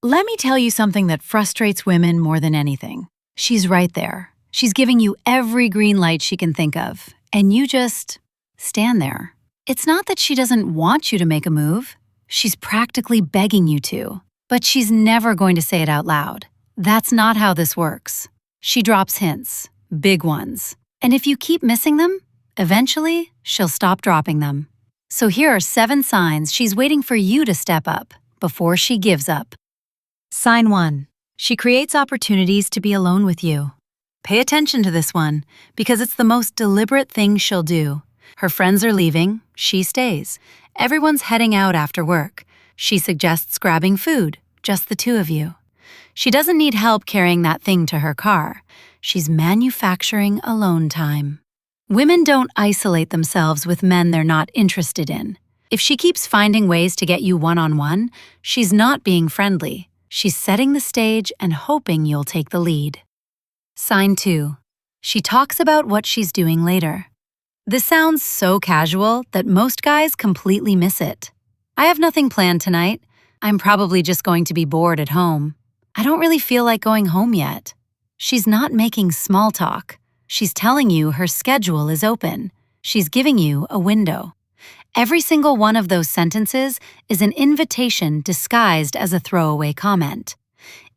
Let me tell you something that frustrates women more than anything. She's right there. She's giving you every green light she can think of, and you just stand there. It's not that she doesn't want you to make a move. She's practically begging you to, but she's never going to say it out loud. That's not how this works. She drops hints, big ones, and if you keep missing them, eventually she'll stop dropping them. So here are 7 signs she's waiting for you to step up before she gives up. Sign 1. She creates opportunities to be alone with you. Pay attention to this one, because it's the most deliberate thing she'll do. Her friends are leaving, she stays. Everyone's heading out after work. She suggests grabbing food, just the 2 of you. She doesn't need help carrying that thing to her car. She's manufacturing alone time. Women don't isolate themselves with men they're not interested in. If she keeps finding ways to get you one-on-one, she's not being friendly. She's setting the stage and hoping you'll take the lead. Sign 2. She talks about what she's doing later. This sounds so casual that most guys completely miss it. I have nothing planned tonight. I'm probably just going to be bored at home. I don't really feel like going home yet. She's not making small talk. She's telling you her schedule is open. She's giving you a window. Every single one of those sentences is an invitation disguised as a throwaway comment.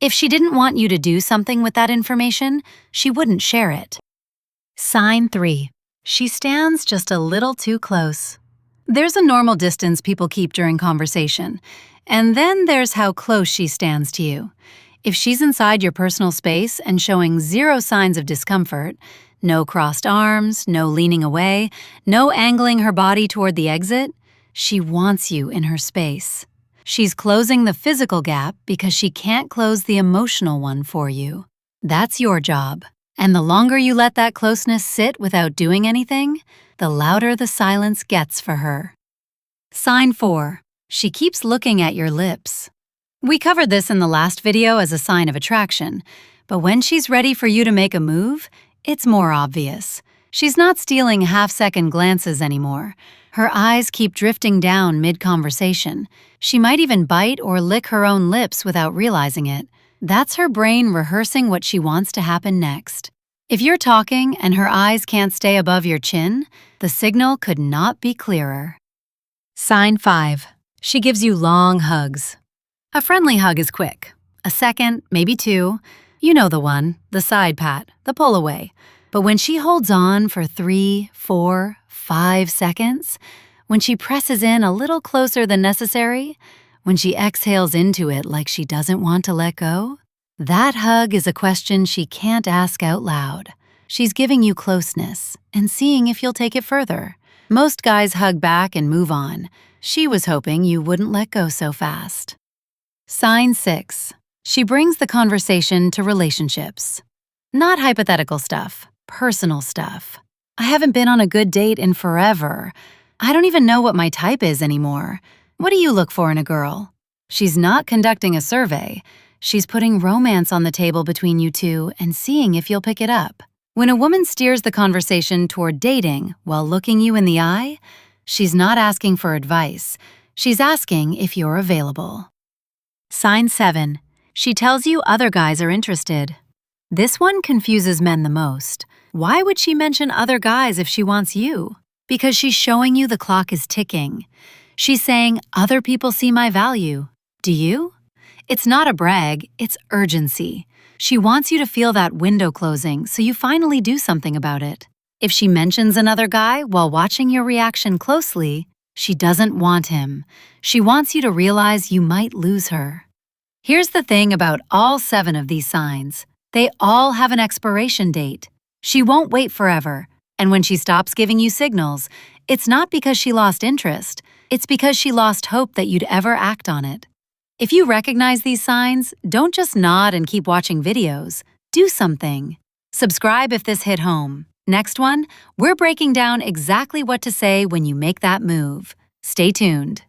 If she didn't want you to do something with that information, she wouldn't share it. Sign 3. She stands just a little too close. There's a normal distance people keep during conversation, and then there's how close she stands to you. If she's inside your personal space and showing 0 signs of discomfort, no crossed arms, no leaning away, no angling her body toward the exit, she wants you in her space. She's closing the physical gap because she can't close the emotional one for you. That's your job. And the longer you let that closeness sit without doing anything, the louder the silence gets for her. Sign 4. She keeps looking at your lips. We covered this in the last video as a sign of attraction, but when she's ready for you to make a move, it's more obvious. She's not stealing half-second glances anymore. Her eyes keep drifting down mid-conversation. She might even bite or lick her own lips without realizing it. That's her brain rehearsing what she wants to happen next. If you're talking and her eyes can't stay above your chin, the signal could not be clearer. Sign 5. She gives you long hugs. A friendly hug is quick. A second, maybe 2. You know the one, the side pat, the pull away. But when she holds on for 3, 4, 5 seconds, when she presses in a little closer than necessary, when she exhales into it like she doesn't want to let go, that hug is a question she can't ask out loud. She's giving you closeness and seeing if you'll take it further. Most guys hug back and move on. She was hoping you wouldn't let go so fast. Sign 6. She brings the conversation to relationships. Not hypothetical stuff, personal stuff. I haven't been on a good date in forever. I don't even know what my type is anymore. What do you look for in a girl? She's not conducting a survey. She's putting romance on the table between you two and seeing if you'll pick it up. When a woman steers the conversation toward dating while looking you in the eye, she's not asking for advice. She's asking if you're available. Sign 7. She tells you other guys are interested. This one confuses men the most. Why would she mention other guys if she wants you? Because she's showing you the clock is ticking. She's saying, other people see my value. Do you? It's not a brag, it's urgency. She wants you to feel that window closing so you finally do something about it. If she mentions another guy while watching your reaction closely, she doesn't want him. She wants you to realize you might lose her. Here's the thing about all 7 of these signs. They all have an expiration date. She won't wait forever, and when she stops giving you signals, it's not because she lost interest, it's because she lost hope that you'd ever act on it. If you recognize these signs, don't just nod and keep watching videos. Do something. Subscribe if this hit home. Next one, we're breaking down exactly what to say when you make that move. Stay tuned.